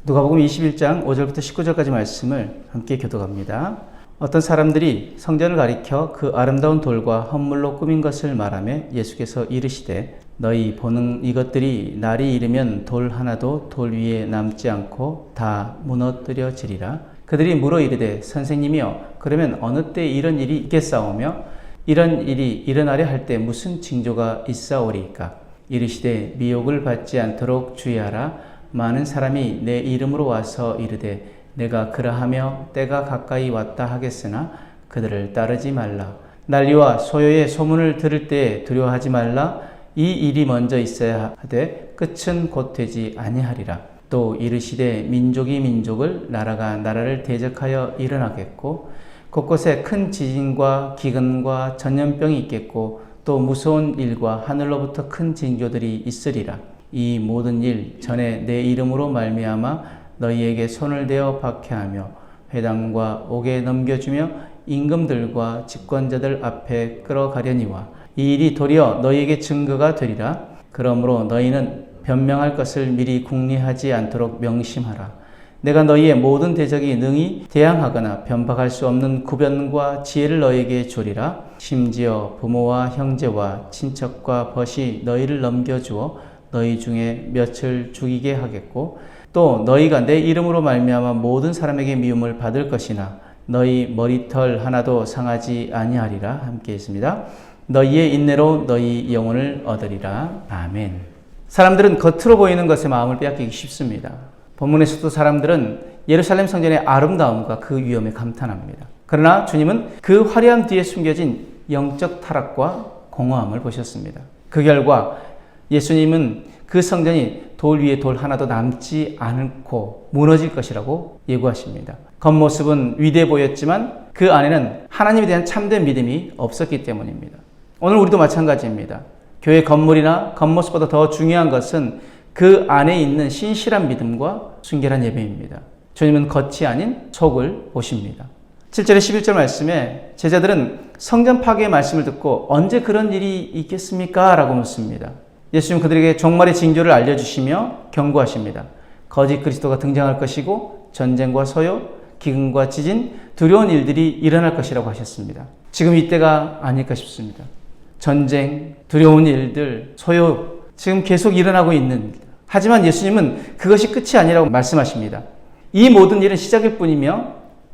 누가복음 21장 5절부터 19절까지 말씀을 함께 교독합니다. 어떤 사람들이 성전을 가리켜 그 아름다운 돌과 헌물로 꾸민 것을 말하며 예수께서 이르시되 너희 보는 이것들이 날이 이르면 돌 하나도 돌 위에 남지 않고 다 무너뜨려지리라. 그들이 물어 이르되 선생님이여 그러면 어느 때 이런 일이 있겠사오며 이런 일이 일어나려 할 때 무슨 징조가 있사오리이까? 이르시되 미혹을 받지 않도록 주의하라. 많은 사람이 내 이름으로 와서 이르되 내가 그러하며 때가 가까이 왔다 하겠으나 그들을 따르지 말라. 난리와 소요의 소문을 들을 때 두려워하지 말라. 이 일이 먼저 있어야 하되 끝은 곧 되지 아니하리라. 또 이르시되 민족이 민족을 나라가 나라를 대적하여 일어나겠고 곳곳에 큰 지진과 기근과 전염병이 있겠고 또 무서운 일과 하늘로부터 큰 징조들이 있으리라. 이 모든 일 전에 내 이름으로 말미암아 너희에게 손을 대어 박해하며 회당과 옥에 넘겨주며 임금들과 집권자들 앞에 끌어가려니와 이 일이 도리어 너희에게 증거가 되리라. 그러므로 너희는 변명할 것을 미리 궁리하지 않도록 명심하라. 내가 너희의 모든 대적이 능히 대항하거나 변박할 수 없는 구변과 지혜를 너희에게 주리라. 심지어 부모와 형제와 친척과 벗이 너희를 넘겨주어 너희 중에 몇을 죽이게 하겠고 또 너희가 내 이름으로 말미암아 모든 사람에게 미움을 받을 것이나 너희 머리털 하나도 상하지 아니하리라. 함께 있습니다. 너희의 인내로 너희 영혼을 얻으리라. 아멘. 사람들은 겉으로 보이는 것에 마음을 빼앗기기 쉽습니다. 본문에서도 사람들은 예루살렘 성전의 아름다움과 그 위엄에 감탄합니다. 그러나 주님은 그 화려함 뒤에 숨겨진 영적 타락과 공허함을 보셨습니다. 그 결과 예수님은 그 성전이 돌 위에 돌 하나도 남지 않고 무너질 것이라고 예고하십니다. 겉모습은 위대해 보였지만 그 안에는 하나님에 대한 참된 믿음이 없었기 때문입니다. 오늘 우리도 마찬가지입니다. 교회 건물이나 겉모습보다 더 중요한 것은 그 안에 있는 신실한 믿음과 순결한 예배입니다. 주님은 겉이 아닌 속을 보십니다. 7절에 11절 말씀에 제자들은 성전 파괴의 말씀을 듣고 언제 그런 일이 있겠습니까? 라고 묻습니다. 예수님 그들에게 종말의 징조를 알려주시며 경고하십니다. 거짓 그리스도가 등장할 것이고 전쟁과 소요, 기근과 지진, 두려운 일들이 일어날 것이라고 하셨습니다. 지금 이때가 아닐까 싶습니다. 전쟁, 두려운 일들, 소요, 지금 계속 일어나고 있는 일. 하지만 예수님은 그것이 끝이 아니라고 말씀하십니다. 이 모든 일은 시작일 뿐이며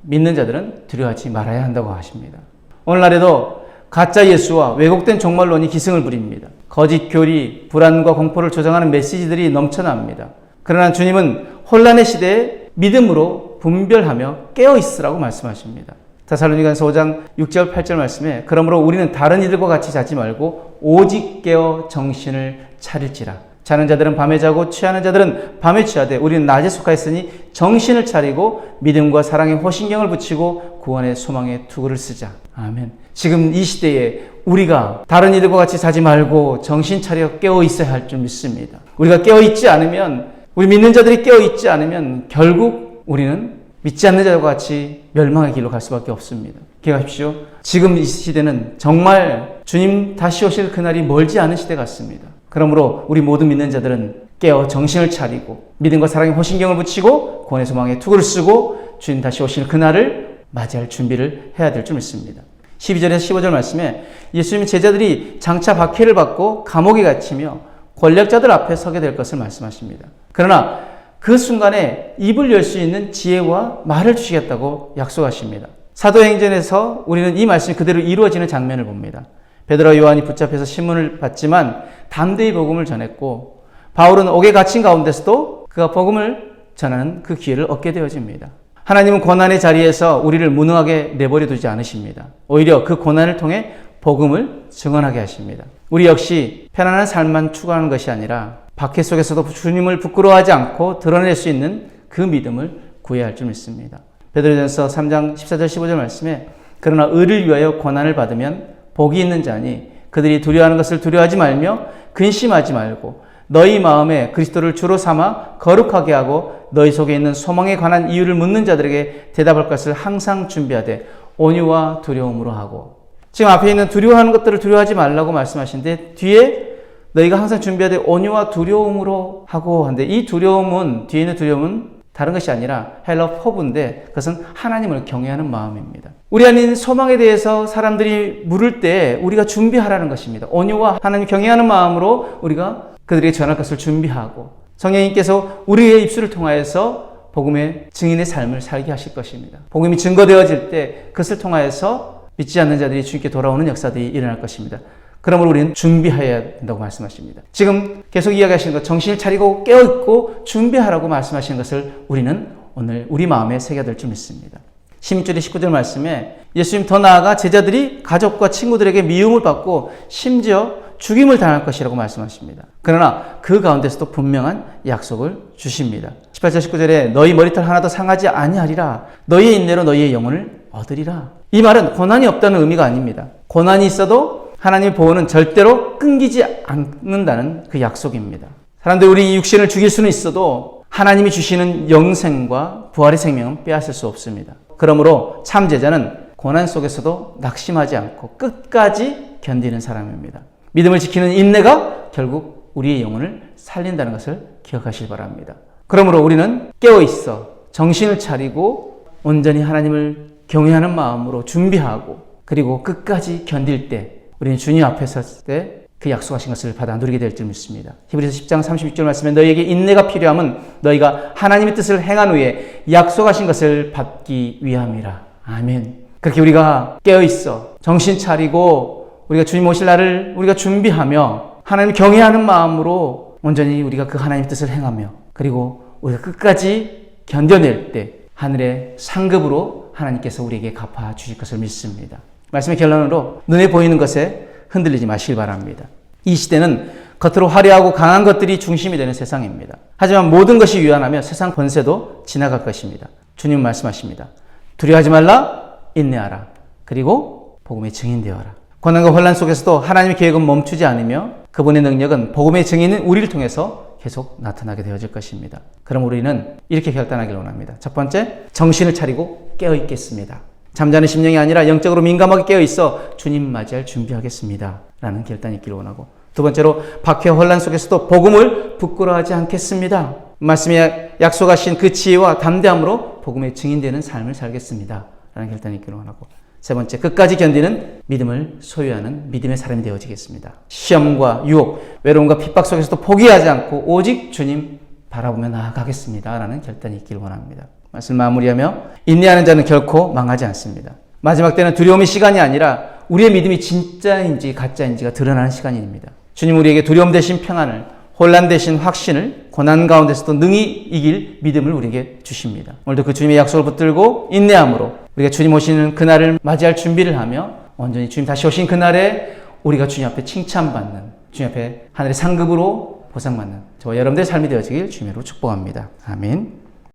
믿는 자들은 두려워하지 말아야 한다고 하십니다. 오늘날에도 가짜 예수와 왜곡된 종말론이 기승을 부립니다. 거짓 교리, 불안과 공포를 조장하는 메시지들이 넘쳐납니다. 그러나 주님은 혼란의 시대에 믿음으로 분별하며 깨어있으라고 말씀하십니다. 데살로니가서 5장 6절 8절 말씀에 그러므로 우리는 다른 이들과 같이 자지 말고 오직 깨어 정신을 차릴지라. 자는 자들은 밤에 자고 취하는 자들은 밤에 취하되 우리는 낮에 속하였으니 정신을 차리고 믿음과 사랑에 호신경을 붙이고 구원의 소망에 투구를 쓰자. 아멘. 지금 이 시대에 우리가 다른 이들과 같이 자지 말고 정신 차려 깨어 있어야 할 줄 믿습니다. 우리가 깨어 있지 않으면, 우리 믿는 자들이 깨어 있지 않으면 결국 우리는 믿지 않는 자들과 같이 멸망의 길로 갈 수밖에 없습니다. 기억하십시오. 지금 이 시대는 정말 주님 다시 오실 그날이 멀지 않은 시대 같습니다. 그러므로 우리 모든 믿는 자들은 깨어 정신을 차리고 믿음과 사랑에 호신경을 붙이고 구원의 소망에 투구를 쓰고 주님 다시 오실 그날을 맞이할 준비를 해야 될 줄 믿습니다. 12절에서 15절 말씀에 예수님은 제자들이 장차 박해를 받고 감옥에 갇히며 권력자들 앞에 서게 될 것을 말씀하십니다. 그러나 그 순간에 입을 열 수 있는 지혜와 말을 주시겠다고 약속하십니다. 사도행전에서 우리는 이 말씀이 그대로 이루어지는 장면을 봅니다. 베드로와 요한이 붙잡혀서 신문을 받지만 담대히 복음을 전했고 바울은 옥에 갇힌 가운데서도 그가 복음을 전하는 그 기회를 얻게 되어집니다. 하나님은 고난의 자리에서 우리를 무능하게 내버려 두지 않으십니다. 오히려 그 고난을 통해 복음을 증언하게 하십니다. 우리 역시 편안한 삶만 추구하는 것이 아니라 박해 속에서도 주님을 부끄러워하지 않고 드러낼 수 있는 그 믿음을 구해야 할 줄 믿습니다. 베드로전서 3장 14절 15절 말씀에 그러나 의를 위하여 고난을 받으면 복이 있는 자니 그들이 두려워하는 것을 두려워하지 말며 근심하지 말고 너희 마음에 그리스도를 주로 삼아 거룩하게 하고 너희 속에 있는 소망에 관한 이유를 묻는 자들에게 대답할 것을 항상 준비하되 온유와 두려움으로 하고. 지금 앞에 있는 두려워하는 것들을 두려워하지 말라고 말씀하시는데 뒤에 너희가 항상 준비하되 온유와 두려움으로 하고 한데 이 두려움은 뒤에 있는 두려움은 다른 것이 아니라 헬라 포부인데 그것은 하나님을 경외하는 마음입니다. 우리 안에 소망에 대해서 사람들이 물을 때 우리가 준비하라는 것입니다. 온유와 하나님 경외하는 마음으로 우리가 그들에게 전할 것을 준비하고 성령님께서 우리의 입술을 통하여서 복음의 증인의 삶을 살게 하실 것입니다. 복음이 증거되어질 때 그것을 통하여서 믿지 않는 자들이 주님께 돌아오는 역사들이 일어날 것입니다. 그러므로 우리는 준비해야 된다고 말씀하십니다. 지금 계속 이야기하시는 것, 정신을 차리고 깨어있고 준비하라고 말씀하시는 것을 우리는 오늘 우리 마음에 새겨야 될 줄 믿습니다. 16절에 19절 말씀에 예수님 더 나아가 제자들이 가족과 친구들에게 미움을 받고 심지어 죽임을 당할 것이라고 말씀하십니다. 그러나 그 가운데서도 분명한 약속을 주십니다. 18절 19절에 너희 머리털 하나도 상하지 아니하리라. 너희의 인내로 너희의 영혼을 얻으리라. 이 말은 고난이 없다는 의미가 아닙니다. 고난이 있어도 하나님의 보호는 절대로 끊기지 않는다는 그 약속입니다. 사람들이 우리 육신을 죽일 수는 있어도 하나님이 주시는 영생과 부활의 생명은 빼앗을 수 없습니다. 그러므로 참 제자는 고난 속에서도 낙심하지 않고 끝까지 견디는 사람입니다. 믿음을 지키는 인내가 결국 우리의 영혼을 살린다는 것을 기억하시기 바랍니다. 그러므로 우리는 깨어있어 정신을 차리고 온전히 하나님을 경외하는 마음으로 준비하고 그리고 끝까지 견딜 때 우리는 주님 앞에 섰을 때 그 약속하신 것을 받아 누리게 될 줄 믿습니다. 히브리서 10장 36절 말씀에 너희에게 인내가 필요함은 너희가 하나님의 뜻을 행한 후에 약속하신 것을 받기 위함이라. 아멘. 그렇게 우리가 깨어있어 정신 차리고 우리가 주님 오실 날을 우리가 준비하며 하나님 경외하는 마음으로 온전히 우리가 그 하나님의 뜻을 행하며 그리고 우리가 끝까지 견뎌낼 때 하늘의 상급으로 하나님께서 우리에게 갚아 주실 것을 믿습니다. 말씀의 결론으로 눈에 보이는 것에 흔들리지 마시기 바랍니다. 이 시대는 겉으로 화려하고 강한 것들이 중심이 되는 세상입니다. 하지만 모든 것이 유한하며 세상 권세도 지나갈 것입니다. 주님 말씀하십니다. 두려워하지 말라, 인내하라. 그리고 복음의 증인 되어라. 고난과 혼란 속에서도 하나님의 계획은 멈추지 않으며 그분의 능력은 복음의 증인인 우리를 통해서 계속 나타나게 되어질 것입니다. 그럼 우리는 이렇게 결단하기를 원합니다. 첫 번째, 정신을 차리고 깨어있겠습니다. 잠자는 심령이 아니라 영적으로 민감하게 깨어있어 주님 맞이할 준비하겠습니다. 라는 결단이 있기를 원하고 두 번째로 박해와 혼란 속에서도 복음을 부끄러워하지 않겠습니다. 말씀에 약속하신 그 지혜와 담대함으로 복음의 증인되는 삶을 살겠습니다. 라는 결단이 있기를 원하고 세 번째, 끝까지 견디는 믿음을 소유하는 믿음의 사람이 되어지겠습니다. 시험과 유혹, 외로움과 핍박 속에서도 포기하지 않고 오직 주님 바라보며 나아가겠습니다. 라는 결단이 있기를 원합니다. 말씀 마무리하며 인내하는 자는 결코 망하지 않습니다. 마지막 때는 두려움의 시간이 아니라 우리의 믿음이 진짜인지 가짜인지가 드러나는 시간입니다. 주님 우리에게 두려움 대신 평안을, 혼란 대신 확신을, 고난 가운데서도 능히 이길 믿음을 우리에게 주십니다. 오늘도 그 주님의 약속을 붙들고 인내함으로 우리가 주님 오시는 그날을 맞이할 준비를 하며 온전히 주님 다시 오신 그날에 우리가 주님 앞에 칭찬받는, 주님 앞에 하늘의 상급으로 보상받는 저와 여러분들의 삶이 되어지길 주님으로 축복합니다. 아멘.